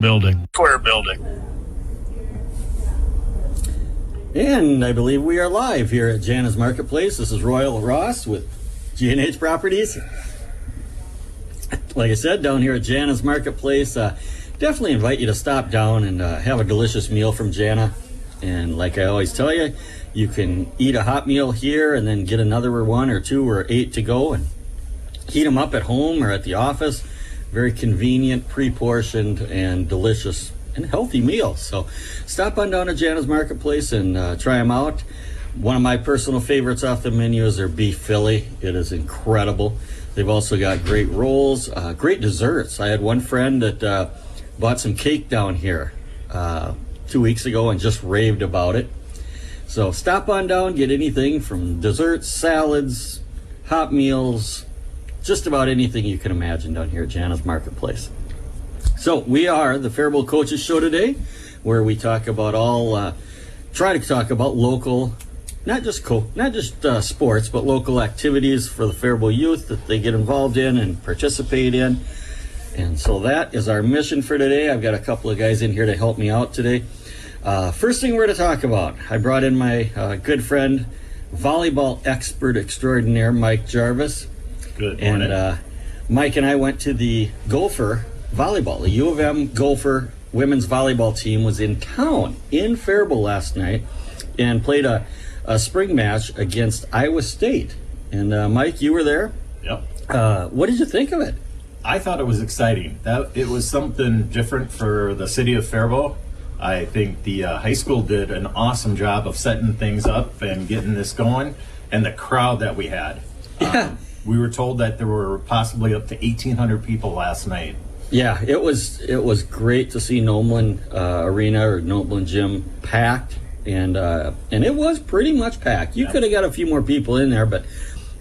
Building. Square building. And I believe we are live here at Jana's Marketplace. This is Royal Ross with G&H Properties. Like I said, down here at Jana's Marketplace, definitely invite you to stop down and have a delicious meal from Jana. And like I always tell you, you can eat a hot meal here and then get another one or two or 8 to go and heat them up at home or at the office. Very convenient, pre-portioned, and delicious and healthy meals. So stop on down to Jana's Marketplace and try them out. One of my personal favorites off the menu is their beef Philly. It is incredible. They've also got great rolls, great desserts. I had one friend that bought some cake down here 2 weeks ago and just raved about it. So stop on down, get anything from desserts, salads, hot meals, just about anything you can imagine down here at Jana's Marketplace. So we are the Faribault Coaches Show today, where we talk about try to talk about local, not just sports, but local activities for the Faribault youth that they get involved in and participate in. And so that is our mission for today. I've got a couple of guys in here to help me out today. First thing we're going to talk about, I brought in my good friend, volleyball expert extraordinaire, Mike Jarvis. Good morning. And Mike and I went to the Gopher volleyball. The U of M Gopher women's volleyball team was in town in Faribault last night and played a spring match against Iowa State. And Mike, you were there. Yep. What did you think of it? I thought it was exciting. That it was something different for the city of Faribault. I think the high school did an awesome job of setting things up and getting this going, and the crowd that we had. Yeah. We were told that there were possibly up to 1,800 people last night. Yeah, it was great to see Noblin Arena or Noblin Gym packed, and it was pretty much packed. You could have got a few more people in there, but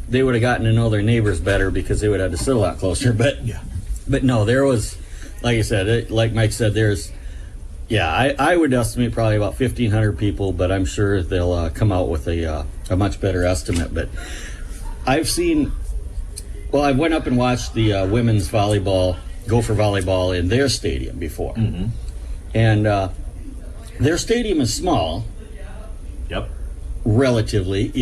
they would have gotten to know their neighbors better because they would have to sit a lot closer. But no, there was, like I said, like Mike said, I would estimate probably about 1,500 people, but I'm sure they'll come out with a much better estimate. But I went up and watched the women's volleyball, Gopher volleyball, in their stadium before. Mm-hmm. And their stadium is small. Yep. Relatively,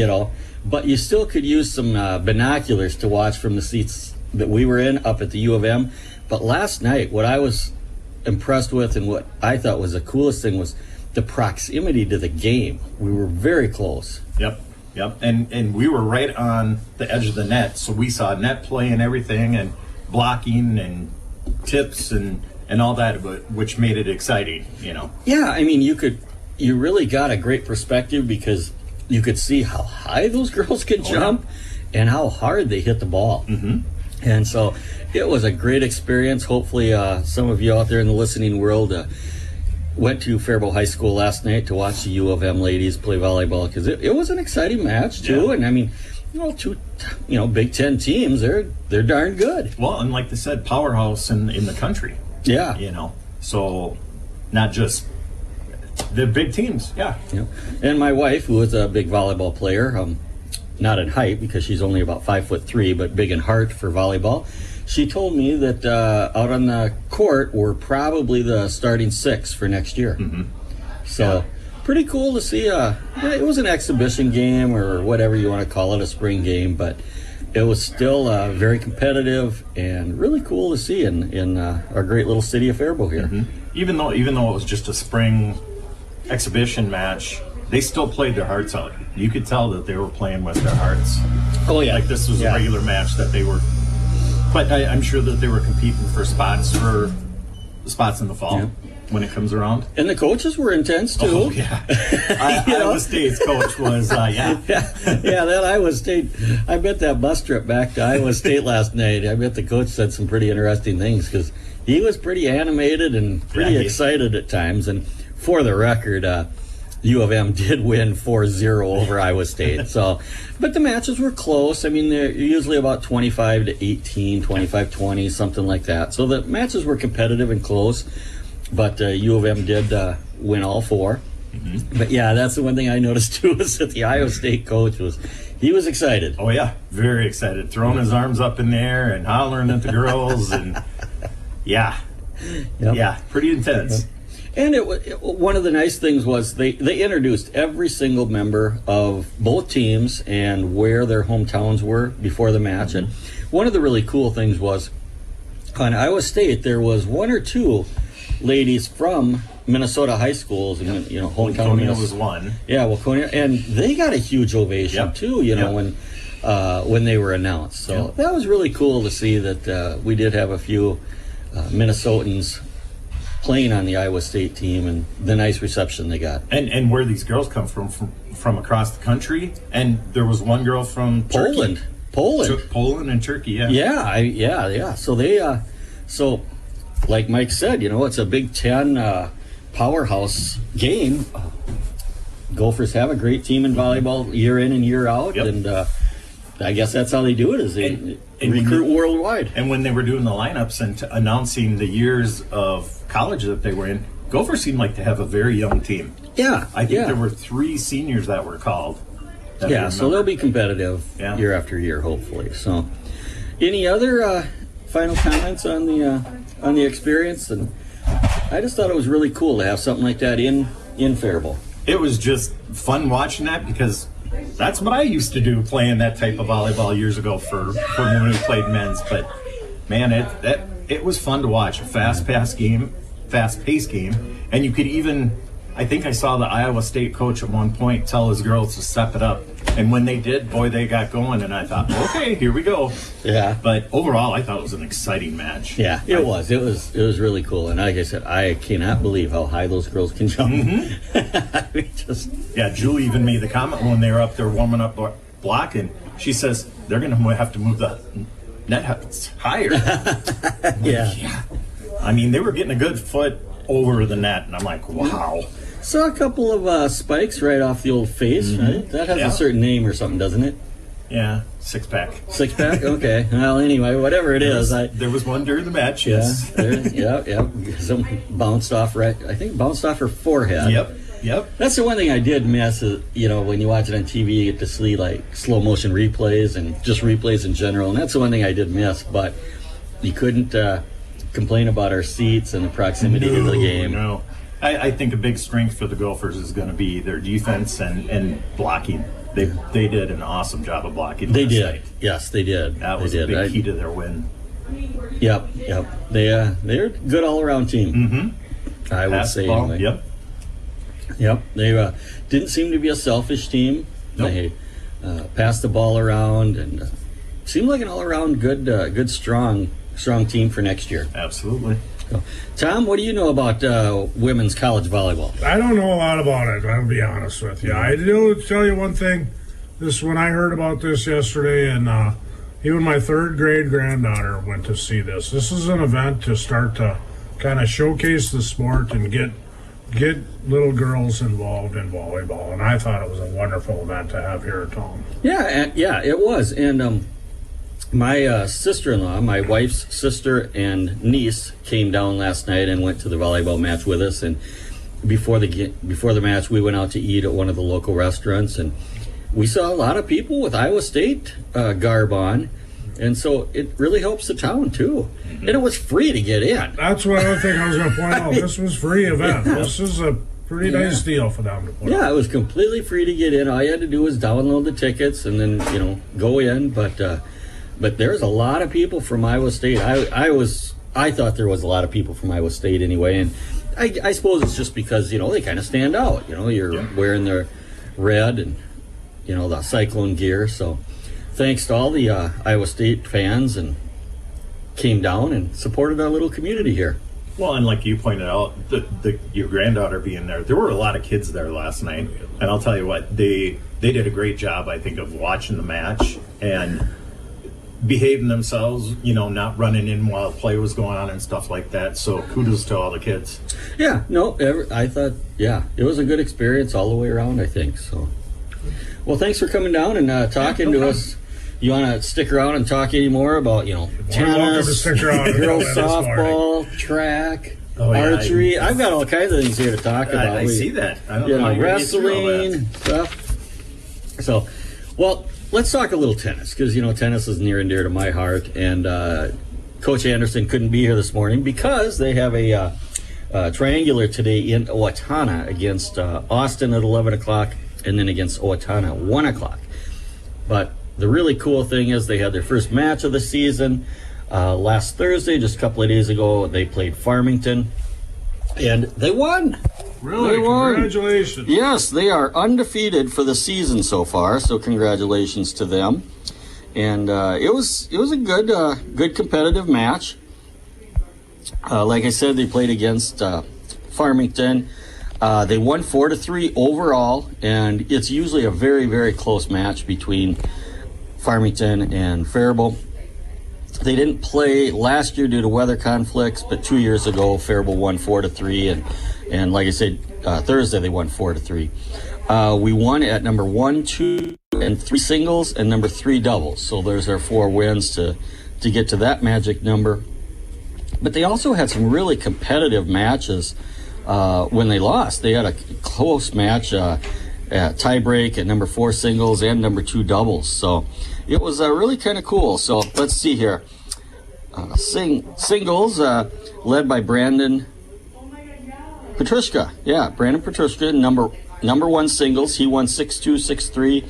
but you still could use some binoculars to watch from the seats that we were in up at the U of M. But last night, what I was impressed with and what I thought was the coolest thing was the proximity to the game. We were very close. Yep. And we were right on the edge of the net, so we saw net play and everything, and blocking and tips and all that, which made it exciting, Yeah, I mean, you really got a great perspective because you could see how high those girls could jump and how hard they hit the ball. Mm-hmm. And so it was a great experience. Hopefully some of you out there in the listening world went to Faribault High School last night to watch the U of M ladies play volleyball, because it was an exciting match too. Yeah. And I mean, two Big Ten teams, they're darn good. Well, and like they said, powerhouse in the country. Yeah. So not just the big teams. Yeah. And my wife, who is a big volleyball player, not in height because she's only about 5'3", but big in heart for volleyball. She told me that out on the court we're probably the starting 6 for next year. Mm-hmm. So pretty cool to see. It was an exhibition game or whatever you want to call it, a spring game, but it was still very competitive and really cool to see in our great little city of Faribault here. Mm-hmm. Even though it was just a spring exhibition match, they still played their hearts out. You could tell that they were playing with their hearts. Oh yeah, like this was a regular match that they were. But I'm sure that they were competing for spots in the fall when it comes around. And the coaches were intense too. Oh yeah, Iowa State's coach was that Iowa State. I bet that bus trip back to Iowa State last night, I bet the coach said some pretty interesting things because he was pretty animated and pretty excited at times. And for the record, U of M did win 4-0 over Iowa State. So, but the matches were close. I mean, they're usually about 25-18, 25-20, something like that. So the matches were competitive and close. But U of M did win all 4. Mm-hmm. But yeah, that's the one thing I noticed too, is that the Iowa State coach was excited. Oh yeah, very excited, throwing his arms up in the air and hollering at the girls, and yeah. Yep. Yeah, pretty intense. And one of the nice things was they introduced every single member of both teams and where their hometowns were before the match. And one of the really cool things was on Iowa State there was one or two ladies from Minnesota high schools, and hometown. Waconia was one. Yeah, Waconia, and they got a huge ovation Yep. too. When they were announced, so that was really cool to see that we did have a few Minnesotans playing on the Iowa State team, and the nice reception they got. And where these girls come from across the country, and there was one girl from Poland. Turkey. Poland. Poland and Turkey. Yeah. Yeah. So they, like Mike said, it's a Big Ten powerhouse game. Gophers have a great team in volleyball year in and year out, and I guess that's how they do it. Is they recruit worldwide. And when they were doing the lineups and announcing the years of college that they were in, Gophers seemed like to have a very young team. Yeah, I think there were 3 seniors that were called. Yeah, so they'll be competitive year after year, hopefully. So, any other final comments on the experience? And I just thought it was really cool to have something like that in Faribault. It was just fun watching that because that's what I used to do, playing that type of volleyball years ago for when we played men's. But man, it was fun to watch. A fast-paced game, and you could even. I think I saw the Iowa State coach at one point tell his girls to step it up. And when they did, boy, they got going. And I thought, okay, here we go. Yeah. But overall, I thought it was an exciting match. Yeah, it was. It was really cool. And like I said, I cannot believe how high those girls can jump. Yeah, Julie even made the comment when they were up there warming up blocking. She says they're going to have to move the net higher. Yeah. I mean, they were getting a good foot over the net. And I'm like, wow. Saw a couple of spikes right off the old face, right? That has a certain name or something, doesn't it? Yeah, 6-pack. 6-pack? Okay. Well, anyway, whatever it is. There was one during the match, yes. Yeah. Some bounced off her forehead. Yep. That's the one thing I did miss is, when you watch it on TV, you get to see, slow motion replays and just replays in general. And that's the one thing I did miss. But you couldn't complain about our seats and the proximity to the game. No. I think a big strength for the Gophers is going to be their defense and blocking. They did an awesome job of blocking. They did. Night. Yes, they did. That was a big key to their win. Yep. They're a good all-around team. Mm-hmm. I would say. Anyway. Yep. They didn't seem to be a selfish team. Nope. They passed the ball around and seemed like an all-around good, strong team for next year. Absolutely. Tom, what do you know about women's college volleyball? I don't know a lot about it, I'll be honest with you. I do tell you one thing. When I heard about this yesterday, and even my 3rd grade granddaughter went to see this. This is an event to start to kind of showcase the sport and get little girls involved in volleyball. And I thought it was a wonderful event to have here at home. Yeah, it was. And my sister-in-law, my wife's sister and niece, came down last night and went to the volleyball match with us. And before the match, we went out to eat at one of the local restaurants, and we saw a lot of people with Iowa State garb on, and so it really helps the town too. And it was free to get in. That's one other thing I was going to point out. This was free event. This is a pretty nice deal for them to put on. It was completely free to get in. All you had to do was download the tickets and then go in. But there's a lot of people from Iowa State. I thought there was a lot of people from Iowa State anyway, and I suppose it's just because they kind of stand out. You're wearing their red and the Cyclone gear. So thanks to all the Iowa State fans and came down and supported our little community here. Well, and like you pointed out, your granddaughter being there were a lot of kids there last night, and I'll tell you what, they did a great job, I think, of watching the match and behaving themselves, not running in while play was going on and stuff like that. So kudos to all the kids. I thought, it was a good experience all the way around, I think. So, well, thanks for coming down and talking to us. You want to stick around and talk any more about, tennis, girls softball, track, archery? I've got all kinds of things here to talk about. I see that. I don't know wrestling, stuff. So, well, let's talk a little tennis, because, tennis is near and dear to my heart. And Coach Anderson couldn't be here this morning because they have a triangular today in Owatonna against Austin at 11 o'clock and then against Owatonna at 1 o'clock. But the really cool thing is they had their first match of the season last Thursday, just a couple of days ago. They played Farmington, and they won. Really? They won. Congratulations. Yes, they are undefeated for the season so far, so congratulations to them. And it was a good competitive match. Like I said, they played against Farmington. They won 4-3 overall, and it's usually a very, very close match between Farmington and Faribault. They didn't play last year due to weather conflicts, but 2 years ago, Faribault won 4-3, and like I said, Thursday they won 4-3. We won at number 1, 2, and 3 singles, and number 3 doubles. So there's our 4 wins to get to that magic number. But they also had some really competitive matches when they lost. They had a close match at tiebreak at number 4 singles and number 2 doubles. So it was really kind of cool. So let's see here. Singles led by Brandon Petrushka. Yeah, Brandon Petrushka, number 1 singles. He won 6-2, 6-3.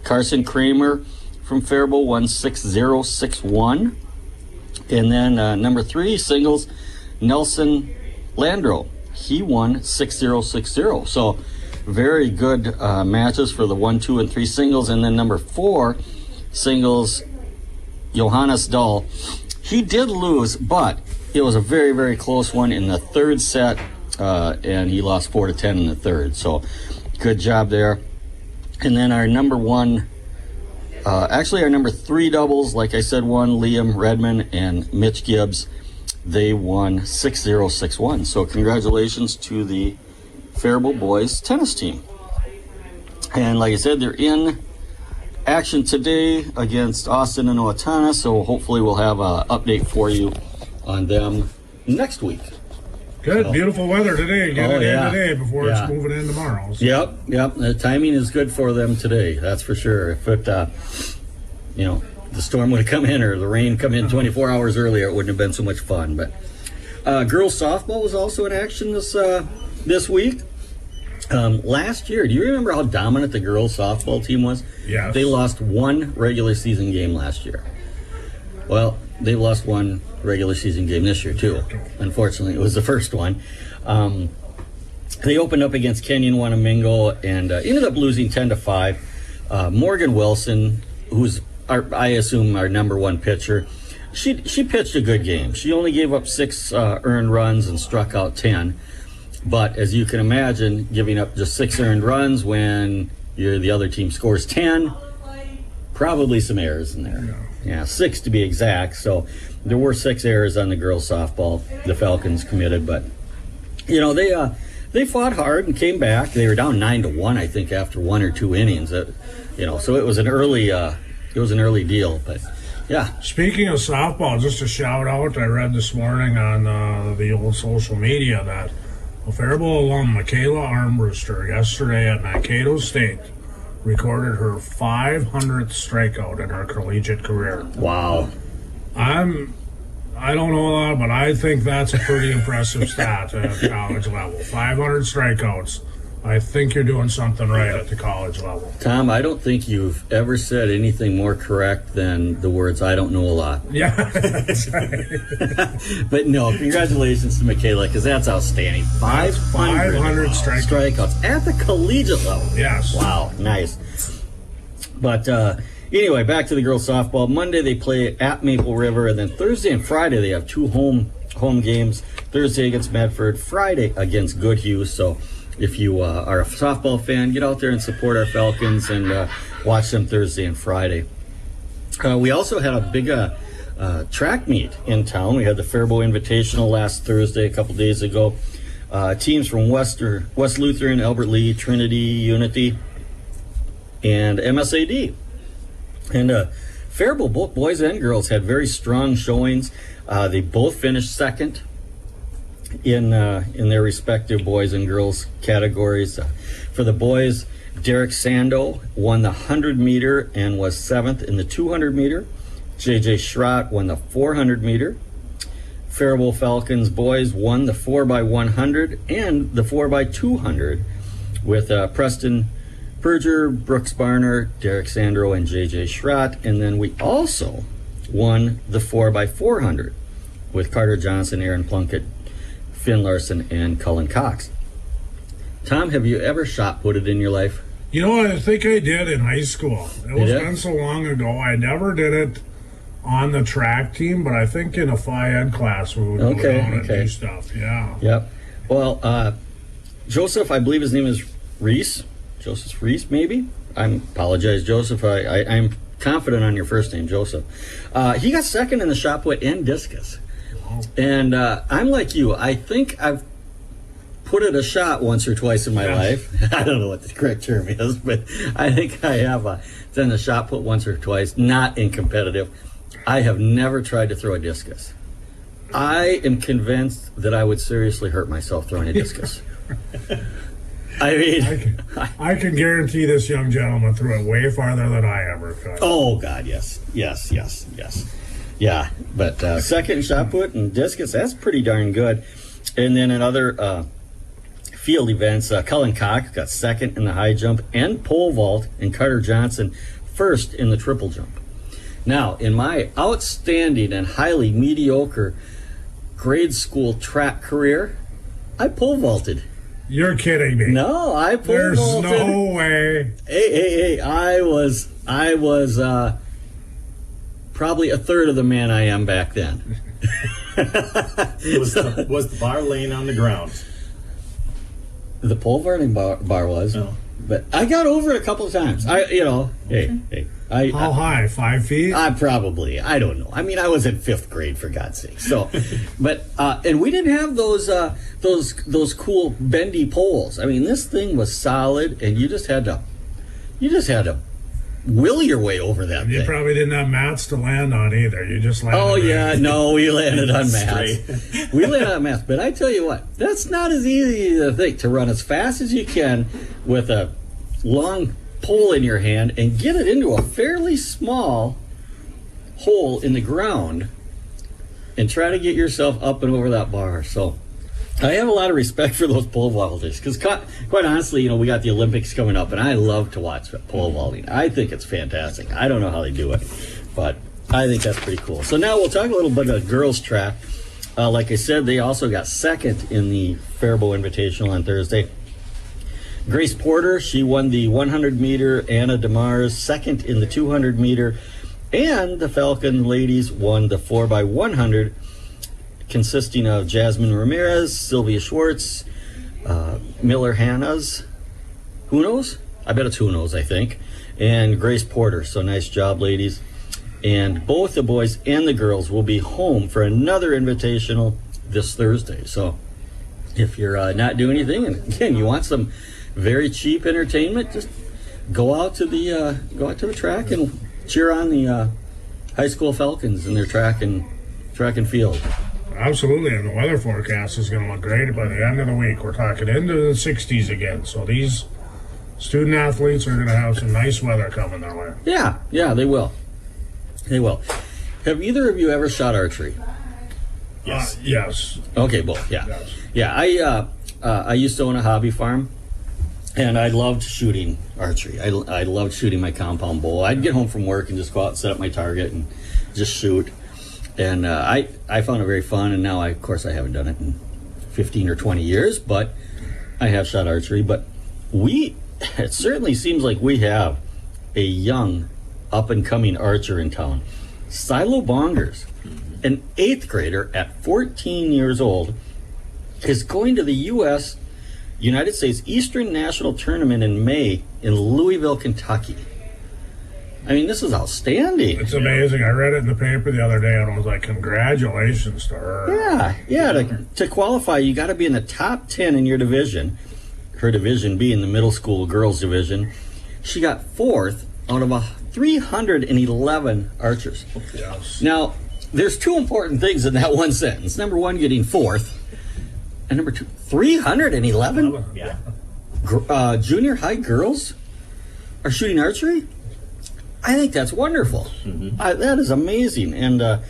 Carson Kramer from Faribault won 6-0, 6-1. And then number 3 singles, Nelson Landro. He won 6-0, 6-0. So very good matches for the 1, 2, and 3 singles. And then number 4 singles, Johannes Dahl. He did lose, but it was a very, very close one in the third set, and he lost 4-10 in the third. So good job there. And then our number 1, our number 3 doubles, like I said, won Liam Redman and Mitch Gibbs. They won 6-0, 6-1. So congratulations to the Faribault boys tennis team. And like I said, they're in action today against Austin and Owatonna, so hopefully we'll have an update for you on them next week. Good, So- beautiful weather today. Get it yeah. in today before Yeah. it's moving in tomorrow. So. Yep. The timing is good for them today, that's for sure. If it, the storm would have come in or the rain come in 24 hours earlier, it wouldn't have been so much fun. But girls softball was also in action this week. Last year, do you remember how dominant the girls softball team was? Yes. They lost 1 regular season game last year. Well, they've lost 1 regular season game this year too. Unfortunately, it was the first one. They opened up against Kenyon Wanamingo and ended up losing 10-5. Morgan Wilson, who's I assume our number 1 pitcher, she pitched a good game. She only gave up 6 earned runs and struck out 10. But as you can imagine, giving up just 6 earned runs when the other team scores 10, probably some errors in there. Yeah, 6 to be exact. So there were 6 errors on the girls softball. The Falcons committed, but they fought hard and came back. They were down 9-1, I think, after 1 or 2 innings. So it was an early deal. But yeah, Speaking of softball, just a shout out, I read this morning on the old social media that Faribault alum Michaela Armbruster yesterday at Mankato State recorded her 500th strikeout in her collegiate career. wow. I don't know a lot, but I think that's a pretty impressive stat at college level. 500 strikeouts. I think you're doing something right at the college level. Tom, I don't think you've ever said anything more correct than the words "I don't know a lot." Yeah, that's right. But no, congratulations to Michaela, because that's outstanding. 500 strikeouts at the collegiate level. Yes. Wow, nice. But anyway, back to the girls softball. Monday they play at Maple River, and then Thursday and Friday they have 2 home games. Thursday against Medford, Friday against Goodhue. So if you are a softball fan, get out there and support our Falcons and watch them Thursday and Friday. We also had a big track meet in town. We had the Faribault Invitational last Thursday, a couple days ago. Teams from West Lutheran, Albert Lee, Trinity, Unity, and MSAD. And Faribault, both boys and girls, had very strong showings. They both finished second in their respective boys and girls categories. For the boys, Derek Sando won the 100-meter and was 7th in the 200-meter. JJ Schrott won the 400-meter Faribault Falcons boys won the 4x100 and the 4x200 with Preston Berger, Brooks Barner, Derek Sandro, and JJ Schrott. And then we also won the 4x400 with Carter Johnson, Aaron Plunkett, Finn Larson, and Cullen Cox. Tom, have you ever shot putted in your life? You know, I think I did in high school. It was Yeah. been so long ago. I never did it on the track team, but I think in a Phi Ed class we would go down and do stuff. Yeah. Yep. Well, Joseph, I believe his name is Reese. Joseph Reese, maybe? I apologize, Joseph. I'm confident on your first name, Joseph. He got second in the shot put and discus. And I'm like you. I think I've put it a shot once or twice in my life. I don't know what the correct term is, but I think I have done a shot put once or twice, not in competitive. I have never tried to throw a discus. I am convinced that I would seriously hurt myself throwing a discus. I mean, I can guarantee this young gentleman threw it way farther than I ever could. oh God, yes. Yeah, but second shot put and discus, that's pretty darn good. And then in other field events, Cullen Cox got second in the high jump and pole vault, and Carter Johnson first in the triple jump. Now, in my outstanding and highly mediocre grade school track career, I pole vaulted. You're kidding me. No, I pole There's vaulted. no way. Hey, I was probably a third of the man I am back then. Was the bar laying on the ground? The pole vaulting bar was, No. but I got over it a couple of times. How high? 5 feet? I don't know. I mean, I was in 5th grade, for God's sake. So, but and we didn't have those cool bendy poles. I mean, this thing was solid, and you just had to will your way over that You thing. probably didn't have mats to land on either. You just landed. Oh on yeah, it. no, we landed on mats. We landed on mats, but I tell you what, that's not as easy to think to run as fast as you can with a long pole in your hand and get it into a fairly small hole in the ground and try to get yourself up and over that bar. So I have a lot of respect for those pole vaulters because quite honestly, we got the Olympics coming up and I love to watch pole vaulting. I think it's fantastic. I don't know how they do it, but I think that's pretty cool. So now we'll talk a little bit about girls track. Like I said, they also got second in the Faribault Invitational on Thursday. Grace Porter, she won the 100 meter. Anna DeMars second in the 200 meter. And the Falcon ladies won the 4x100, consisting of Jasmine Ramirez, Sylvia Schwartz, Miller Hannas, who knows? I bet it's who knows, I think. And Grace Porter. So nice job, ladies. And both the boys and the girls will be home for another invitational this Thursday. So if you're not doing anything, and again, you want some very cheap entertainment, just go out to the track and cheer on the high school Falcons in their track and field. Absolutely, and the weather forecast is going to look great by the end of the week. We're talking into the 60s again, so these student athletes are going to have some nice weather coming their way. Yeah, they will. Have either of you ever shot archery? Yes. Yes. Okay, both. Yeah. Yes. Yeah, I used to own a hobby farm, and I loved shooting archery. I loved shooting my compound bow. I'd get home from work and just go out and set up my target and just shoot. And I found it very fun, and now, of course, I haven't done it in 15 or 20 years, but I have shot archery. But it certainly seems like we have a young, up-and-coming archer in town. Silo Bongers, an 8th grader at 14 years old, is going to the United States Eastern National Tournament in May in Louisville, Kentucky. I mean, this is outstanding. It's amazing. I read it in the paper the other day, and I was like, congratulations to her. Yeah. To qualify, you got to be in the top 10 in your division. Her division being the middle school girls division. She got 4th out of 311 archers. Yes. Now, there's 2 important things in that one sentence. Number 1, getting 4th. And number 2, 311? Yeah. Junior high girls are shooting archery? I think that's wonderful. Mm-hmm. That is amazing. And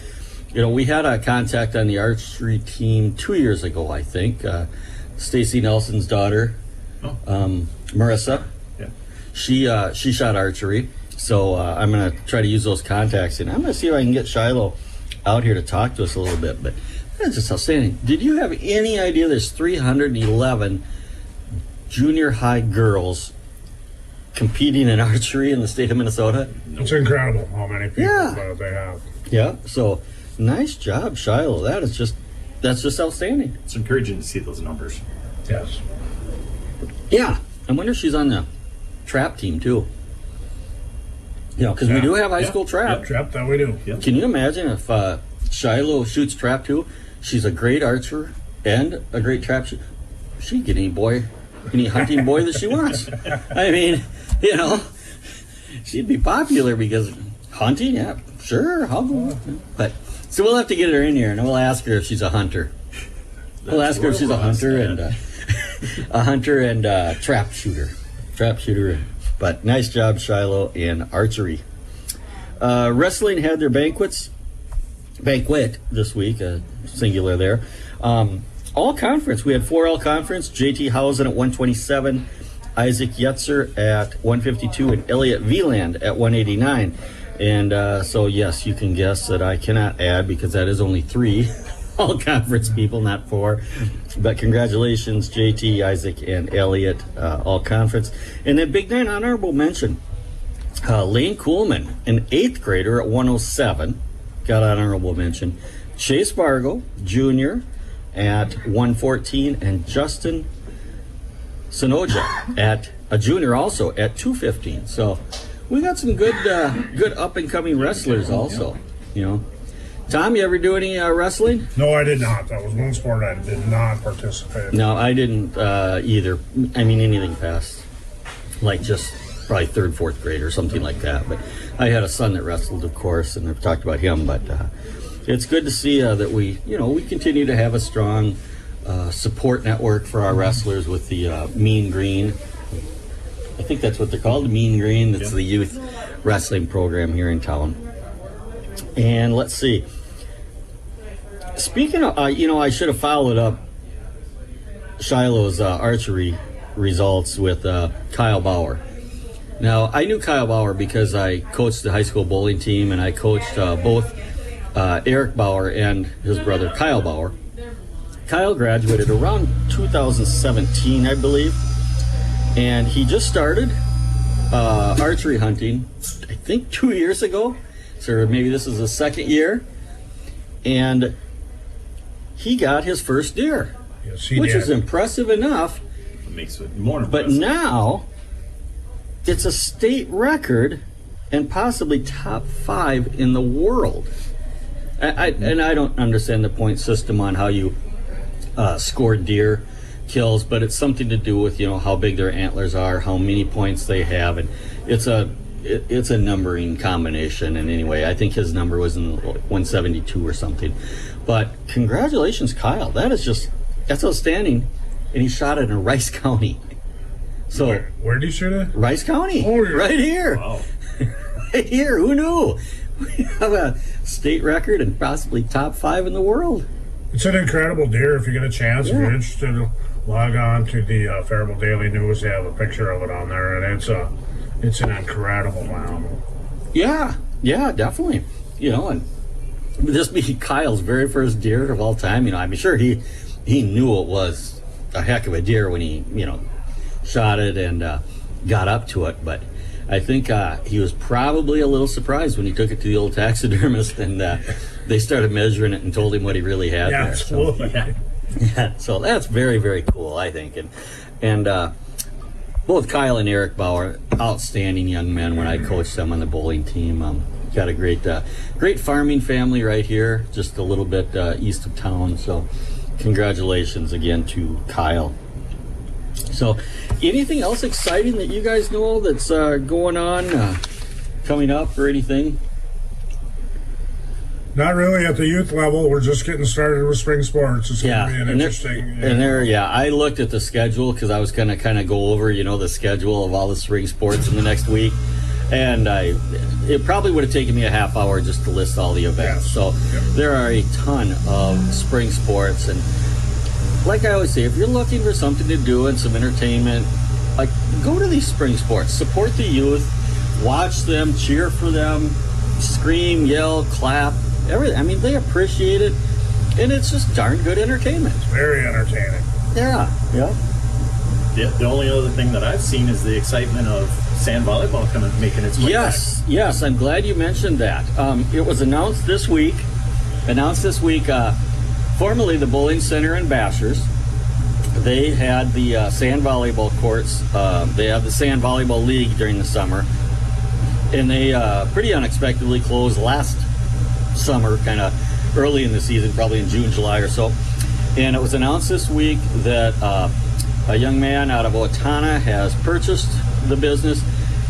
we had a contact on the archery team 2 years ago, I think. Stacy Nelson's daughter, Marissa. Yeah. She shot archery. So I'm going to try to use those contacts, and I'm going to see if I can get Shiloh out here to talk to us a little bit. But that's just outstanding. Did you have any idea there's 311 junior high girls competing in archery in the state of Minnesota? It's incredible how many people that they have. Yeah. So nice job, Shiloh. That's just outstanding. It's encouraging to see those numbers. Yes. Yeah. I wonder if she's on the trap team too. Because we do have high school trap. Trap, that we do. Yep. Can you imagine if Shiloh shoots trap too? She's a great archer and a great trap shooter. She'd get any hunting boy that she wants. I mean, she'd be popular because hunting, yeah, sure, I'll go. But so we'll have to get her in here and we'll ask her if she's a hunter. We'll ask her if she's a hunter and trap shooter. But nice job, Shiloh, in archery. Wrestling had their banquet this week, singular there. All conference. We had 4 all conference. JT Housen at 127, Isaac Yetzer at 152, and Elliot Wieland at 189. And so, yes, you can guess that I cannot add because that is only 3 all conference people, not 4. But congratulations, JT, Isaac, and Elliot, all conference. And then Big 9 honorable mention. Lane Kuhlman, an 8th grader at 107, got honorable mention. Chase Fargo, junior, at 114, and Justin Sonoja at a junior also at 215. So we got some good up and coming wrestlers also. Tom, you ever do any wrestling? No, I did not. That was one sport I did not participate in. No, I didn't either. I mean, anything past like just probably 3rd, 4th grade or something like that. But I had a son that wrestled, of course, and I've talked about him. But it's good to see that we continue to have a strong support network for our wrestlers with the Mean Green. I think that's what they're called, the Mean Green. That's the youth wrestling program here in town. And let's see. Speaking of, I should have followed up Shiloh's archery results with Kyle Bauer. Now, I knew Kyle Bauer because I coached the high school bowling team, and I coached both Eric Bauer and his brother Kyle Bauer. Kyle graduated around 2017, I believe, and he just started archery hunting, I think 2 years ago, so maybe this is his 2nd year, and he got his first deer, Yes, he which did. is impressive enough. It makes it more But impressive. now it's a state record and possibly top 5 in the world. And I don't understand the point system on how you score deer kills, but it's something to do with how big their antlers are, how many points they have, and it's a numbering combination. And anyway, I think his number was in 172 or something. But congratulations, Kyle. That's outstanding. And he shot it in Rice County. So Where did you shoot it? Rice County, Oh, yeah. right here. Wow. Right here. Who knew? We have a state record and possibly top 5 in the world. It's an incredible deer. If you get a chance, if Yeah. you're interested, log on to the Faribault Daily News. They have a picture of it on there, and it's an incredible animal. Yeah, definitely. And this being Kyle's very first deer of all time, I'm sure he knew it was a heck of a deer when he, shot it and got up to it. But I think he was probably a little surprised when he took it to the old taxidermist and they started measuring it and told him what he really had Yeah, there. absolutely. Yeah, so that's very, very cool, I think. And both Kyle and Eric Bauer, outstanding young men when I coached them on the bowling team. Got a great farming family right here, just a little bit east of town. So congratulations again to Kyle. So anything else exciting that you guys know that's going on, coming up or anything? Not really at the youth level. We're just getting started with spring sports. It's going to be an interesting. I looked at the schedule because I was going to kind of go over, the schedule of all the spring sports in the next week. And it probably would have taken me a half hour just to list all the events. Yes. So there are a ton of spring sports, and like I always say, if you're looking for something to do and some entertainment, like, go to these spring sports. Support the youth, watch them, cheer for them, scream, yell, clap, everything. I mean, they appreciate it, and it's just darn good entertainment. Very entertaining. Yeah. The only other thing that I've seen is the excitement of sand volleyball making its way back. Yes, I'm glad you mentioned that. It was announced this week. Formerly the Bowling Center in Bashers, they had the sand volleyball courts. They have the sand volleyball league during the summer, and they pretty unexpectedly closed last summer, kind of early in the season, probably in June, July or so. And it was announced this week that a young man out of Owatonna has purchased the business,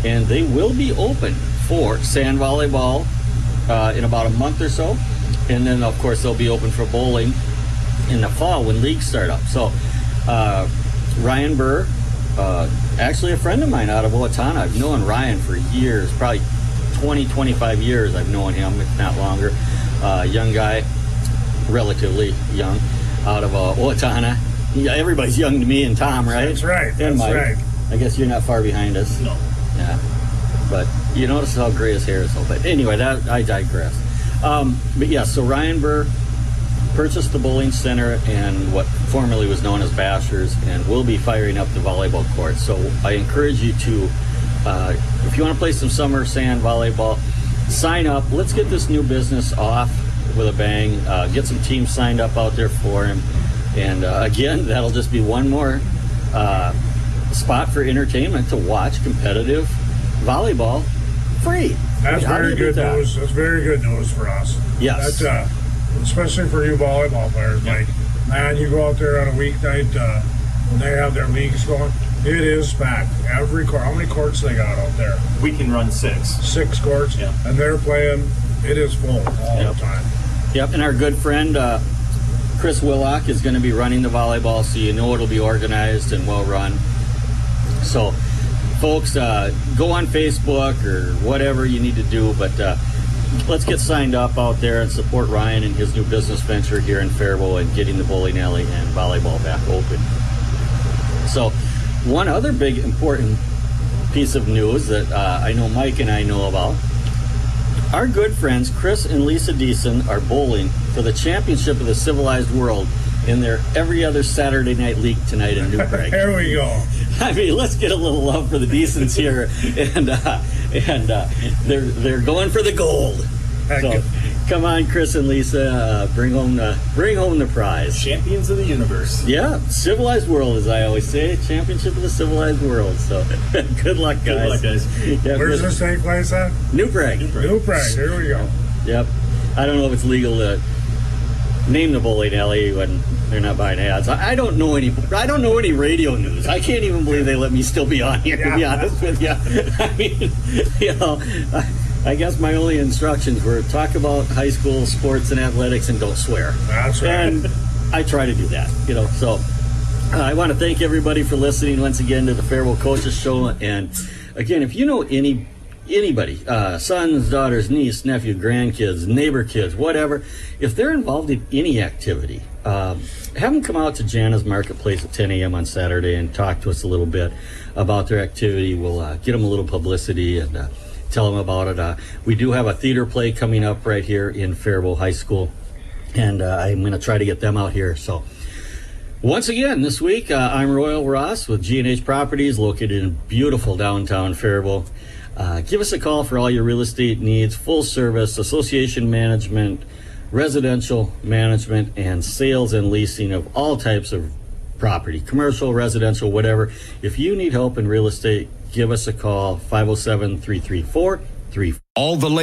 and they will be open for sand volleyball in about a month or so. And then, of course, they'll be open for bowling in the fall when leagues start up. So Ryan Burr, actually a friend of mine out of Owatonna. I've known Ryan for years, probably 20, 25 years I've known him, if not longer. Young guy, relatively young, out of Owatonna. Yeah, everybody's young to me and Tom, right? That's right. And That's Mike. right. I guess you're not far behind us. No. Yeah. But you notice how gray his hair is. But anyway, that I digress. But yeah, so Ryan Burr purchased the bowling center and what formerly was known as Bashers, and will be firing up the volleyball court. So I encourage you to, if you want to play some summer sand volleyball, sign up. Let's get this new business off with a bang. Get some teams signed up out there for him. And again, that'll just be one more spot for entertainment to watch competitive volleyball free. That's How do very you beat good that? news. That's very good news for us. Yes. That's, especially for you volleyball players, Mike. Man, you go out there on a weeknight when they have their leagues going. It is packed. Every court. How many courts they got out there? We can run 6. 6 courts. Yeah. And they're playing. It is full all Yep. the time. Yep, and our good friend Chris Willock is going to be running the volleyball, so you know it'll be organized and well run. So, folks, go on Facebook or whatever you need to do, but let's get signed up out there and support Ryan and his new business venture here in Faribault and getting the bowling alley and volleyball back open. So, one other big important piece of news that I know Mike and I know about. Our good friends Chris and Lisa Deason are bowling for the championship of the civilized world in their every other Saturday night league tonight in New Prague. There we go. I mean, let's get a little love for the Deasons here, and they're going for the gold. So, come on, Chris and Lisa, bring home the prize. Champions of the universe. Yeah, civilized world, as I always say, championship of the civilized world. So, good luck, guys. Good luck, guys. Yeah, Where's this take place at? New Prague. New Prague. Here we go. Yep. I don't know if it's legal to name the bowling alley when they're not buying ads. I don't know any radio news. I can't even believe they let me still be on here, to be honest with you. I mean, you know, I guess my only instructions were talk about high school sports and athletics and don't swear. That's right. And I try to do that, you know. So I want to thank everybody for listening once again to the Faribault Coaches Show. And again, if you know anybody, sons, daughters, niece, nephew, grandkids, neighbor kids, whatever, if they're involved in any activity, have them come out to Jana's Marketplace at 10 a.m. on Saturday and talk to us a little bit about their activity. We'll get them a little publicity and tell them about it. We do have a theater play coming up right here in Faribault High School, and I'm going to try to get them out here. So once again, this week, I'm Royal Ross with G&H Properties, located in beautiful downtown Faribault. Give us a call for all your real estate needs, full service, association management, residential management, and sales and leasing of all types of property, commercial, residential, whatever. If you need help in real estate, give us a call, 507-334-34. All the latest